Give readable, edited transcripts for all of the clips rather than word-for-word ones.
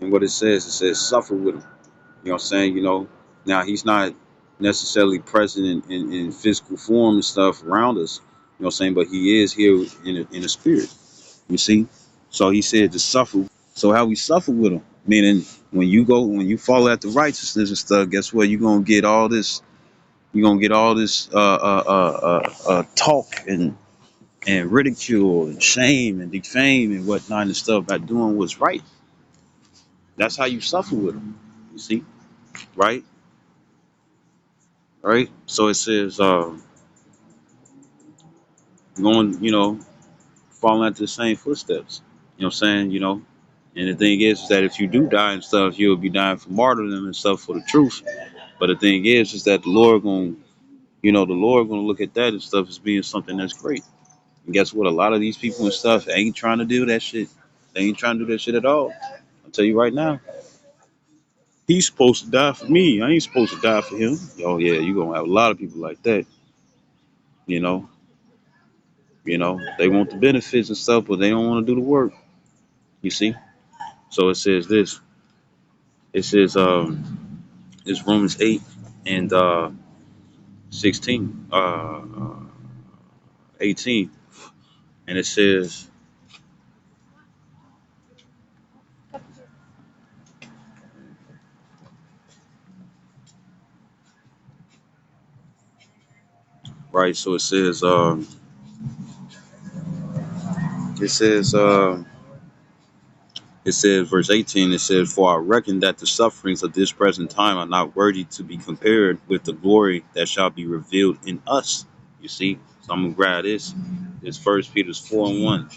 And what it says suffer with him. You know what I'm saying? You know, now he's not necessarily present in physical form and stuff around us. You know what I'm saying? But he is here in a spirit. You see? So he said to suffer. So how we suffer with him? Meaning when you follow after righteousness and stuff, guess what? You're gonna get all this. You're gonna get all this talk and ridicule and shame and defame and whatnot and stuff by doing what's right. That's how you suffer with them. You see, right? Right. So it says, going, following after the same footsteps. You know what I'm saying? You know, and the thing is that if you do die and stuff, you'll be dying for martyrdom and stuff for the truth. But the thing is that the Lord gonna look at that and stuff as being something that's great. And guess what? A lot of these people and stuff ain't trying to do that shit. They ain't trying to do that shit at all. I'll tell you right now. He's supposed to die for me. I ain't supposed to die for him. Oh yeah, you gonna have a lot of people like that. You know, they want the benefits and stuff, but they don't want to do the work. You see. So it says this. It says it's Romans 8 and 16, 18, and it says right. So it says it says, verse 18, it says, "For I reckon that the sufferings of this present time are not worthy to be compared with the glory that shall be revealed in us." You see? So I'm going to grab this. It's First Peter 4 and 1.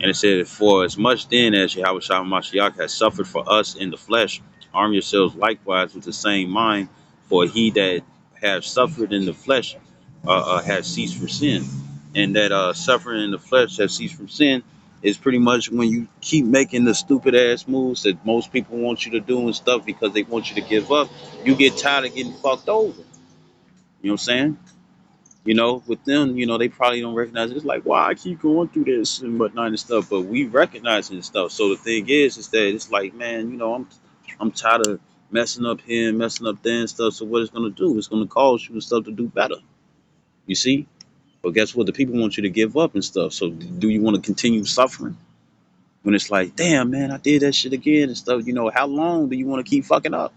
And it said, "For as much then as Yahweh Shah Mashiach has suffered for us in the flesh, arm yourselves likewise with the same mind, for he that has suffered in the flesh has ceased from sin." And that suffering in the flesh has ceased from sin is pretty much when you keep making the stupid ass moves that most people want you to do and stuff because they want you to give up, you get tired of getting fucked over. You know what I'm saying? With them, they probably don't recognize it. It's like, why I keep going through this and whatnot and stuff, but we recognize it and stuff. So the thing is that it's like, man, I'm tired of messing up here and messing up there and stuff. So what it's gonna do? It's gonna cause you and stuff to do better. You see? But guess what? The people want you to give up and stuff. So do you want to continue suffering when it's like, damn, man, I did that shit again and stuff? How long do you want to keep fucking up?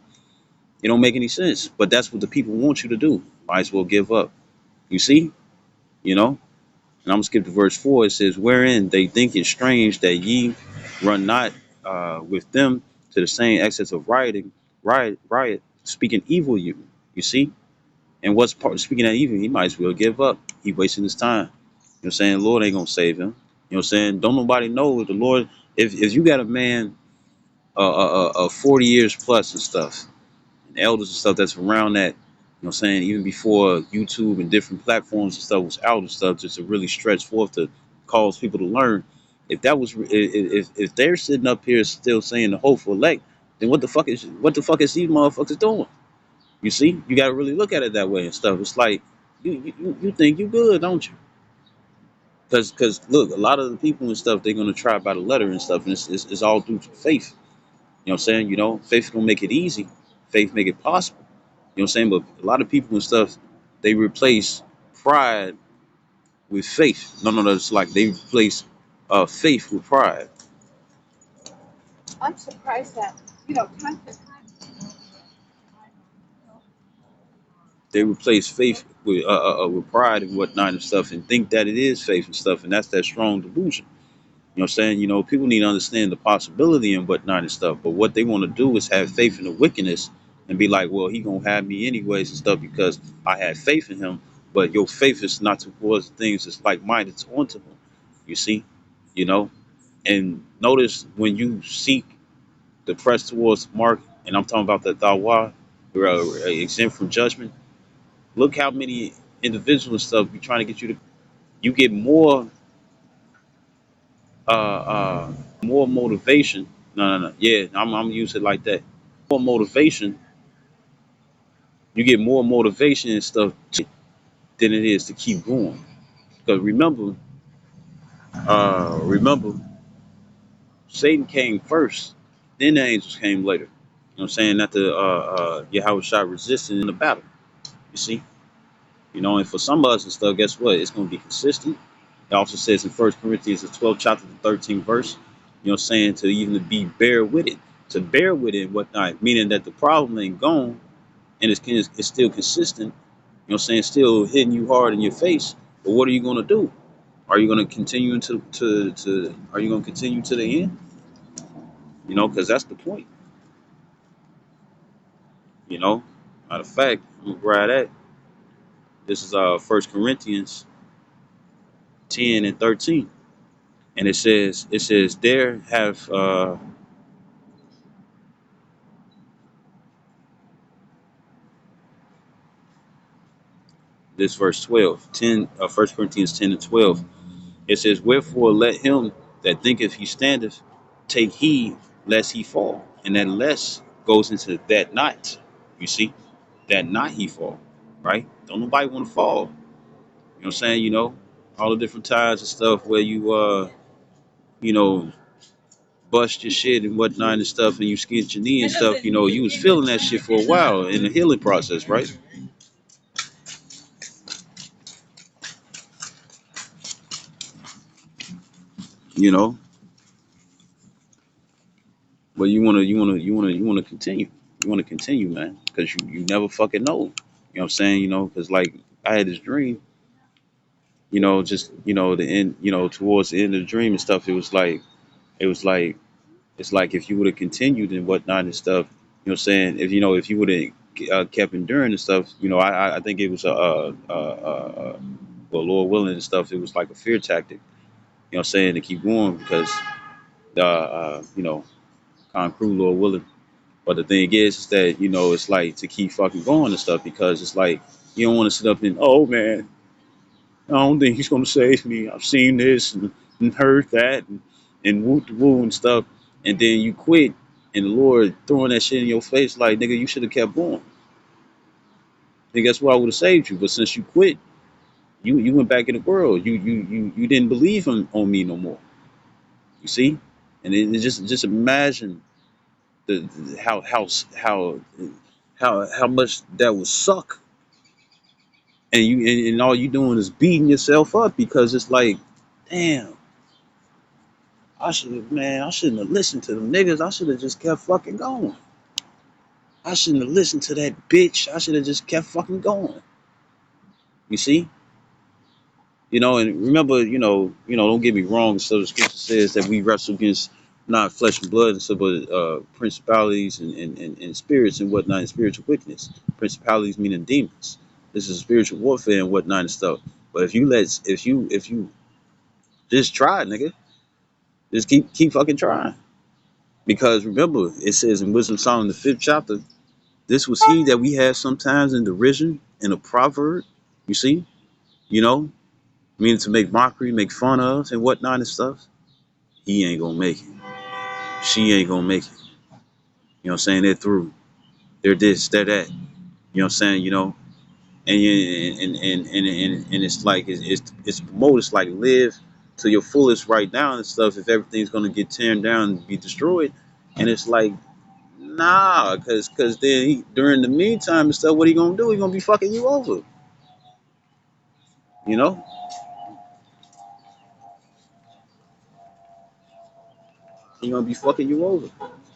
It don't make any sense. But that's what the people want you to do. Might as well give up. You see? You know? And I'm gonna skip to verse 4. It says, "Wherein they think it strange that ye run not with them to the same excess of riot, speaking evil you." You see? And what's part of speaking that evil? He might as well give up. He wasting his time. You know what I'm saying? The Lord ain't gonna save him. You know what I'm saying? Don't nobody know if the Lord, if you got a man 40 years plus and stuff, and elders and stuff that's around that, what I'm saying, even before YouTube and different platforms and stuff was out and stuff, just to really stretch forth to cause people to learn. If that was, if they're sitting up here still saying the hopeful elect, then what the fuck is these motherfuckers doing? You see, you got to really look at it that way and stuff. It's like you think you good, don't you? Because look, a lot of the people and stuff they're gonna try by the letter and stuff, and it's all through faith. You know what I'm saying? Faith don't make it easy. Faith make it possible. You know what I'm saying? But a lot of people and stuff, they replace pride with faith. No, it's like they replace faith with pride. I'm surprised that, time to time. They replace faith with pride and whatnot and stuff and think that it is faith and stuff. And that's that strong delusion. You know what I'm saying? People need to understand the possibility and whatnot and stuff. But what they want to do is have faith in the wickedness and be like, well, he gonna have me anyways and stuff because I had faith in him. But your faith is not towards things that's like minded onto him. You see, you know. And notice when you seek to press towards Mark, and I'm talking about the Dawa, who are exempt from judgment. Look how many individuals and stuff be trying to get you to. You get more motivation. No. Yeah, I'm using it like that. More motivation. You get more motivation and stuff than it is to keep going. Because remember, Remember, Satan came first, then the angels came later. You know what I'm saying? Not the Yahweh shot resisting in the battle. You see? You know, and for some of us and stuff, guess what? It's gonna be consistent. It also says in First Corinthians, the 12th chapter, the 13th verse, you know, saying to even to be bear with it, to bear with it and whatnot, meaning that the problem ain't gone and it's still consistent. You know, what I'm saying, still hitting you hard in your face. But what are you gonna do? Are you gonna continue to Are you gonna continue to the end? You know, because that's the point. You know, matter of fact, I'm gonna grab that. This is First Corinthians 10 and 13, and it says there have this verse 12, 10, 1 Corinthians 10 and 12. It says, wherefore let him that thinketh he standeth take heed lest he fall. And that less goes into that not. You see, that not he fall, right? Don't nobody want to fall. You know what I'm saying? You know, all the different times and stuff where you know, bust your shit and whatnot and stuff and you skid your knee and stuff, you know, you was feeling that shit for a while in the healing process, right? You know, but you wanna continue. You wanna continue, man, because you never fucking know. You know what I'm saying? You know, because like I had this dream, you know, just the end, towards the end of the dream and stuff. It was like it's like if you would have continued and whatnot and stuff. You know, what I'm saying if you would have kept enduring and stuff. You know, I think it was well, Lord willing and stuff. It was like a fear tactic. You know, what I'm saying to keep going because kind of crew, Lord willing. But the thing is that, it's like to keep fucking going and stuff because it's like you don't want to sit up and, oh man, I don't think he's going to save me. I've seen this and heard that and woo to woo and stuff. And then you quit and the Lord throwing that shit in your face like, nigga, you should have kept going. And guess what? I would have saved you. But since you quit, you went back in the world. You didn't believe on me no more. You see? And just imagine the how much that would suck and and all you doing is beating yourself up because it's like, damn, I shouldn't have listened to them niggas. I should have just kept fucking going. I shouldn't have listened to that bitch. I should have just kept fucking going. You see? And remember, don't get me wrong. So the scripture says that we wrestle against not flesh and blood, and so but principalities and spirits and whatnot, and spiritual wickedness. Principalities meaning demons. This is spiritual warfare and whatnot and stuff. But if you just try, nigga, just keep fucking trying. Because remember, it says in Wisdom Song in the 5th chapter, this was he that we had sometimes in derision in a proverb. You see, you know, meaning to make mockery, make fun of, and whatnot and stuff. He ain't gonna make it. She ain't gonna make it. You know what I'm saying? They're through. They're this, they're that. You know what I'm saying? And it's like it's promoted. It's like live to your fullest right now and stuff. If everything's gonna get torn down and be destroyed, and it's like nah, cause then during the meantime and stuff, what he gonna do? He gonna be fucking you over. You know? He gonna be fucking you over.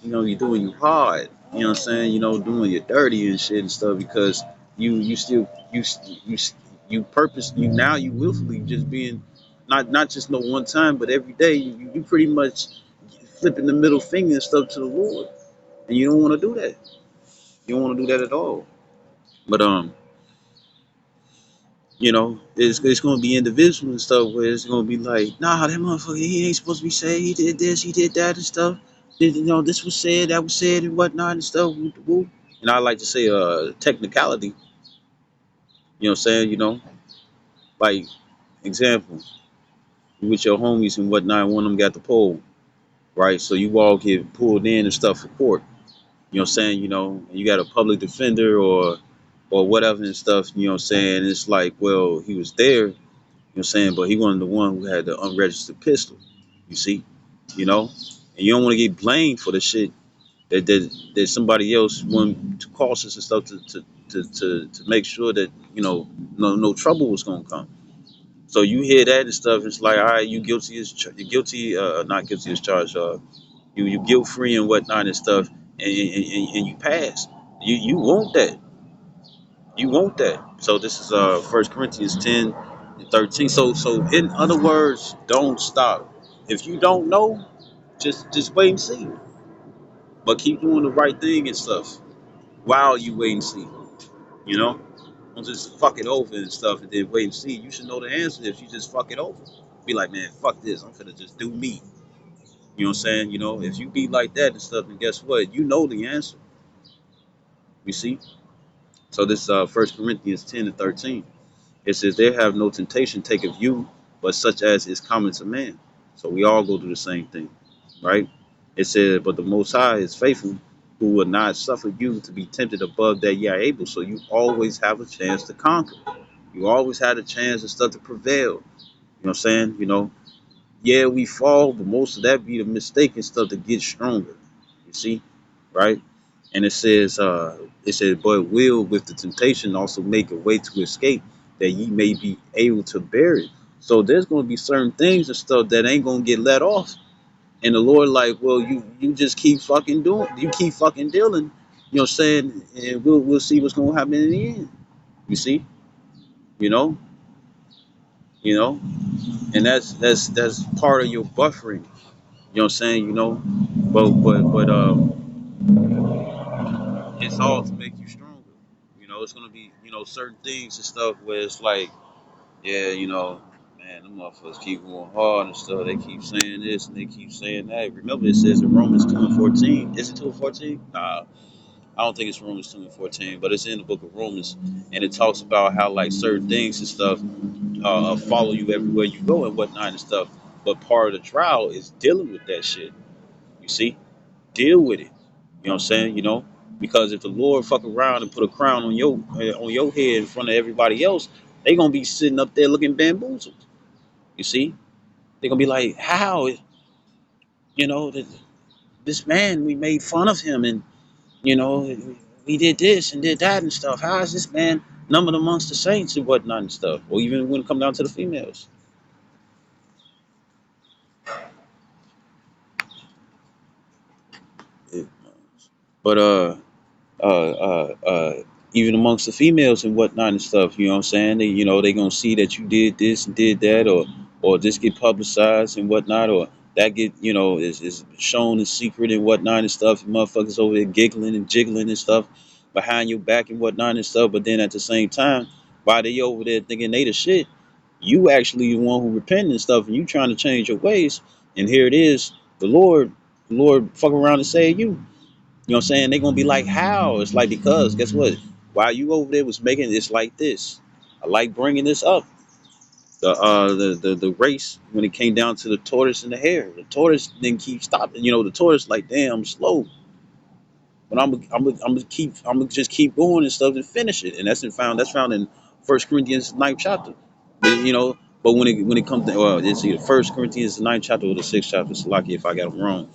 He doing you hard. You know what I'm saying? Doing you dirty and shit and stuff because you still you you purpose you now you willfully just being not just no one time but every day you pretty much flipping the middle finger and stuff to the Lord and you don't want to do that. You don't want to do that at all. But it's gonna be individual and stuff where it's gonna be like, nah, that motherfucker, he ain't supposed to be saying he did this, he did that and stuff. This was said, that was said, and whatnot and stuff. Woo, woo. And I like to say, technicality. You know what I'm saying? Like example, you with your homies and whatnot. And one of them got the pole, right? So you all get pulled in and stuff for court. You know what I'm saying? And you got a public defender or whatever and stuff. You know what I'm saying? It's like, well, he was there. what I'm saying? But he wasn't the one who had the unregistered pistol. You see, you know, and you don't want to get blamed for the shit that somebody else wanted to cautious and stuff to make sure that no trouble was gonna come. So you hear that and stuff, it's like, all right, you guilty as you're guilty, not guilty as charged, you guilt free and whatnot and stuff, and you pass. You want that, you want that. So this is First Corinthians 10:13. So in other words, don't stop. If you don't know, just wait and see, but keep doing the right thing and stuff while you wait and see. You know, don't just fuck it over and stuff and then wait and see. You should know the answer if you just fuck it over. Be like, man, fuck this. I'm finna just do me. You know what I'm saying? You know, if you be like that and stuff, then guess what? You know the answer. You see? So this First Corinthians 10:13. It says, "There have no temptation taketh you, but such as is common to man." So we all go through the same thing, right? It said, "But the Most High is faithful, who will not suffer you to be tempted above that ye are able." So you always have a chance to conquer. You always had a chance and stuff to prevail. You know what I'm saying? You know, yeah, we fall, but most of that be the mistake and stuff to get stronger. You see, right? And it says, "But will with the temptation also make a way to escape, that ye may be able to bear it." So there's gonna be certain things and stuff that ain't gonna get let off. And the Lord, like, well, you just keep fucking doing, you keep fucking dealing. You know what I'm saying? And we'll see what's gonna happen in the end. You see, you know, you know, and that's part of your buffering. You know what I'm saying? You know, but it's all to make you stronger. You know, it's gonna be certain things and stuff where it's like, yeah, man, them motherfuckers keep going hard and stuff. They keep saying this and they keep saying that. Remember, it says in Romans 2:14. Is it 2:14? Nah, I don't think it's Romans 2:14, but it's in the book of Romans, and it talks about how like certain things and stuff follow you everywhere you go and whatnot and stuff. But part of the trial is dealing with that shit. You see, deal with it. You know what I'm saying? You know, because if the Lord fuck around and put a crown on your head in front of everybody else, they gonna be sitting up there looking bamboozled. You see, they gonna be like, how? You know, this man, we made fun of him, and you know, we did this and did that and stuff. How is this man numbered amongst the saints and whatnot and stuff? Or even when it come down to the females. It- but even amongst the females and whatnot and stuff, you know what I'm saying? They gonna see that you did this and did that, or this get publicized and whatnot, or that get is shown in secret and whatnot and stuff. And motherfuckers over there giggling and jiggling and stuff behind your back and whatnot and stuff. But then at the same time, while they over there thinking they the shit, you actually the one who repenting and stuff, and you trying to change your ways. And here it is, the Lord fuck around and save you. You know what I'm saying? They're gonna be like, how? It's like, because guess what? While you over there was making this like this, I like bringing this up. The race when it came down to the tortoise and the hare. The tortoise didn't keep stopping. The tortoise like, damn, I'm slow, but I'm gonna just keep going and stuff and finish it. And that's found in First Corinthians 9th chapter. But when it comes to it's either First Corinthians 9th chapter or the 6th chapter. It's lucky if I got them wrong.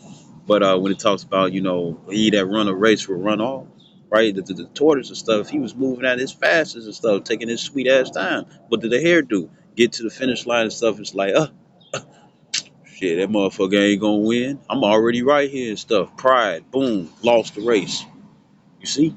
But when it talks about, he that run a race will run all, right? The tortoise and stuff, he was moving at his fastest and stuff, taking his sweet ass time. What did the hare do? Get to the finish line and stuff. It's like, shit, that motherfucker ain't gonna win. I'm already right here and stuff. Pride, boom, lost the race. You see?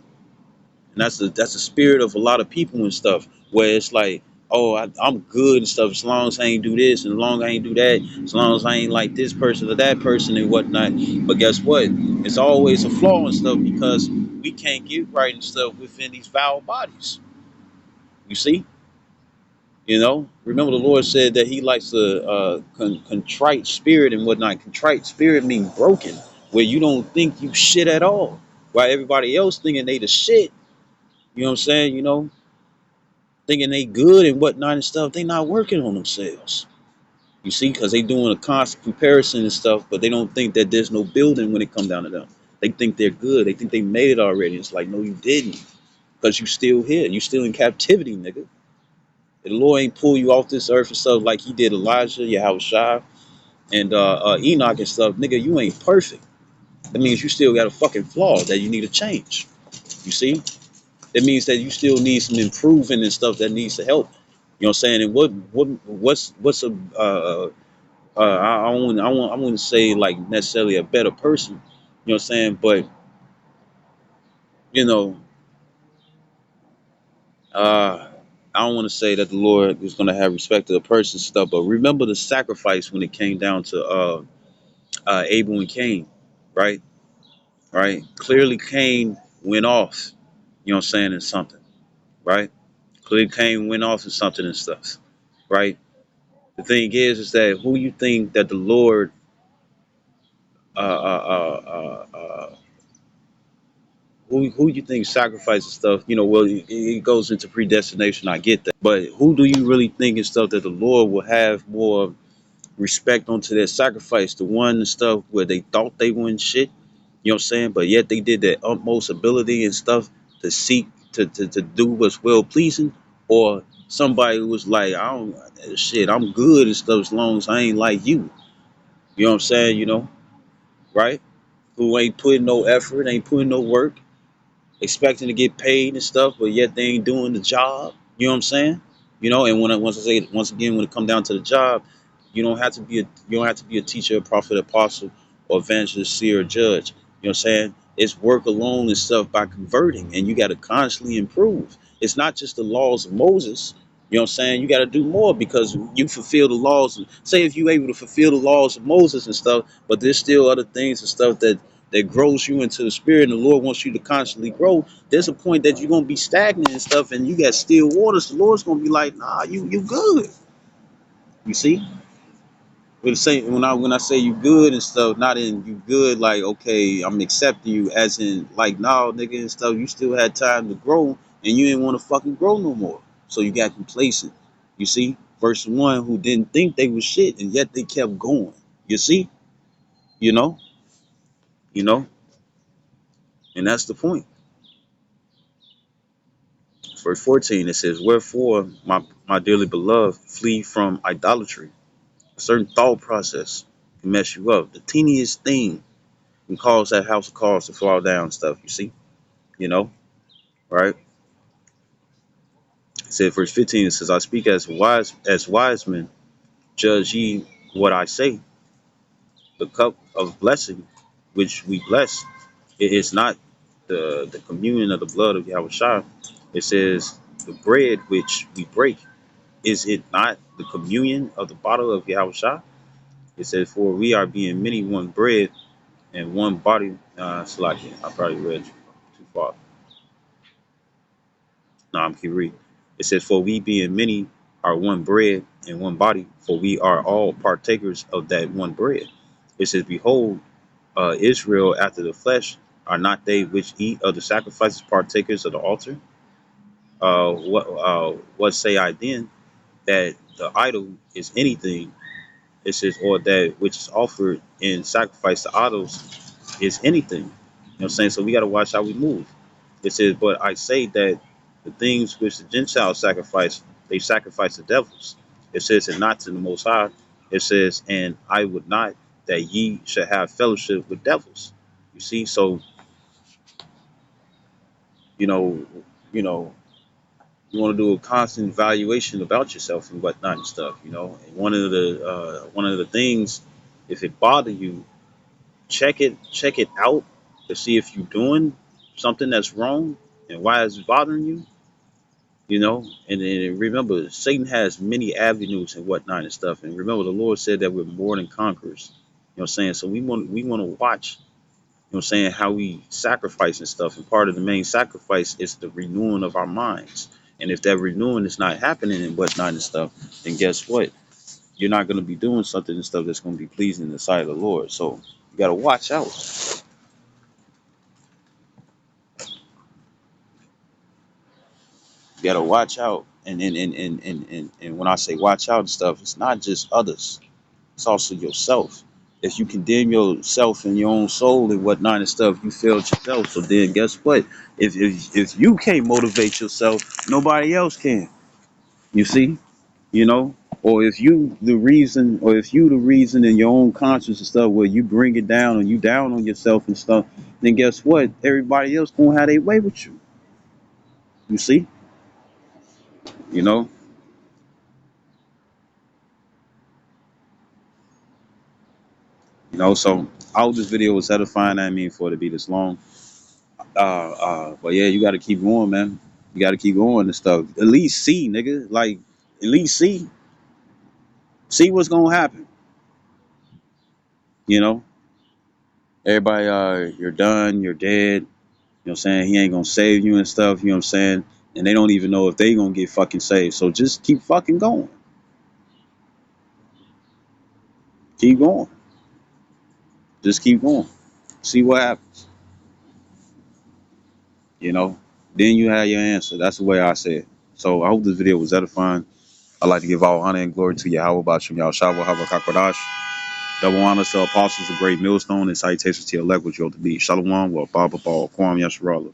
And that's the spirit of a lot of people and stuff, where it's like, oh, I'm good and stuff as long as I ain't do this and as long as I ain't do that, as long as I ain't like this person or that person and whatnot. But guess what? It's always a flaw and stuff because we can't get right and stuff within these foul bodies. You see? Remember the Lord said that He likes a contrite spirit and whatnot. Contrite spirit means broken, where you don't think you shit at all, while everybody else thinking they the shit. You know what I'm saying? Thinking they good and whatnot and stuff. They not working on themselves. You see, because they doing a constant comparison and stuff, but they don't think that there's no building when it come down to them. They think they're good. They think they made it already. It's like, no, you didn't, because you still here. You still in captivity, nigga. The Lord ain't pull you off this earth and stuff like he did Elijah, Yahushua, and Enoch and stuff. Nigga, you ain't perfect. That means you still got a fucking flaw that you need to change. You see? That means that you still need some improving and stuff that needs to help. You know what I'm saying? And what's a I wouldn't say like necessarily a better person. You know what I'm saying? But you know, uh I don't want to say that the Lord is going to have respect to the person stuff, but remember the sacrifice when it came down to Abel and Cain, right? Right? Clearly Cain went off, you know what I'm saying, in something, right? Clearly Cain went off in something and stuff, right? The thing is that who you think that the Lord, uh, uh, uh, uh, uh, who you think sacrifices stuff? You know, well, it goes into predestination. I get that, but who do you really think is stuff that the Lord will have more respect onto their sacrifice? The one and stuff where they thought they weren't shit, you know what I'm saying, but yet they did their utmost ability and stuff to seek to do what's well pleasing, or somebody who was like, I don't shit, I'm good and stuff as long as I ain't like you. You know what I'm saying? You know, right? Who ain't putting no effort, ain't putting no work, expecting to get paid and stuff, but yet they ain't doing the job. You know what I'm saying? You know, and once I say once again, when it come down to the job, you don't have to be a teacher, a prophet, apostle, or evangelist, seer, or judge. You know what I'm saying? It's work alone and stuff by converting, and you got to constantly improve. It's not just the laws of Moses. You know what I'm saying? You got to do more because you fulfill the laws. Say if you able to fulfill the laws of Moses and stuff, but there's still other things and stuff that grows you into the spirit, and the Lord wants you to constantly grow. There's a point that you're gonna be stagnant and stuff, and you got still waters. The Lord's gonna be like, nah, you good. You see? When say when I say you good and stuff, not in you good like okay, I'm accepting you, as in like nah, nigga and stuff. You still had time to grow, and you didn't want to fucking grow no more. So you got complacent. You see? Versus one who didn't think they was shit, and yet they kept going. You see? You know? You know? And that's the point. Verse 14, it says, wherefore, my dearly beloved, flee from idolatry. A certain thought process can mess you up. The teeniest thing can cause that house of cards to fall down stuff, you see? You know, right? It said, verse 15, it says, I speak as wise men, judge ye what I say. The cup of blessing which we bless, it is not the communion of the blood of Yahweh. It says, the bread which we break, is it not the communion of the bottle of Yahushua? It says, for we are being many one bread and one body. Slacking. I probably read too far. No, I'm keep reading. It says, for we being many are one bread and one body, for we are all partakers of that one bread. It says, behold, Israel after the flesh, are not they which eat of the sacrifices partakers of the altar? What say I then? That the idol is anything. It says, or that which is offered in sacrifice to idols is anything. You know what I'm saying? So we got to watch how we move. It says, but I say that the things which the Gentiles sacrifice, they sacrifice to devils. It says, and not to the Most High. It says, and I would not that ye should have fellowship with devils. You see, so you know, you know, you want to do a constant evaluation about yourself and whatnot and stuff. You know, and one of the things, if it bother you, check it out to see if you're doing something that's wrong and why it's bothering you, you know. And then remember, Satan has many avenues and whatnot and stuff, and remember the Lord said that we're more than conquerors, you know what I'm saying. So we want to watch, you know what I'm saying, how we sacrifice and stuff, and part of the main sacrifice is the renewing of our minds. And if that renewing is not happening and whatnot and stuff, then guess what, you're not going to be doing something and stuff that's going to be pleasing in the sight of the Lord. So you got to watch out. You gotta watch out. And when I say watch out and stuff, it's not just others, it's also yourself. If you condemn yourself and your own soul and whatnot and stuff, you failed yourself. So then guess what? If you can't motivate yourself, nobody else can. You know You see, you know, or if you the reason, or if you the reason in your own conscience and stuff, where you bring it down and you down on yourself and stuff, then guess what? Everybody else gonna have their way with you. You see, you know, So I hope this video was edifying. I mean, for it to be this long. But yeah, you got to keep going, man. You got to keep going and stuff. At least see, nigga. Like, at least see what's gonna happen. You know, everybody, you're done, you're dead. You know what I'm saying? He ain't gonna save you and stuff. You know what I'm saying? And they don't even know if they gonna get fucking saved. So just keep fucking going. Keep going. Just keep going. See what happens. You know. Then you have your answer. That's the way I say it. So I hope this video was edifying. I'd like to give all honor and glory to Yahweh Bashim Yahushua Hava. Double honors to apostles, a great millstone, and salutations to your elect, which you ought to be. Shalom, well, Baba, Kwam, Yasharallah.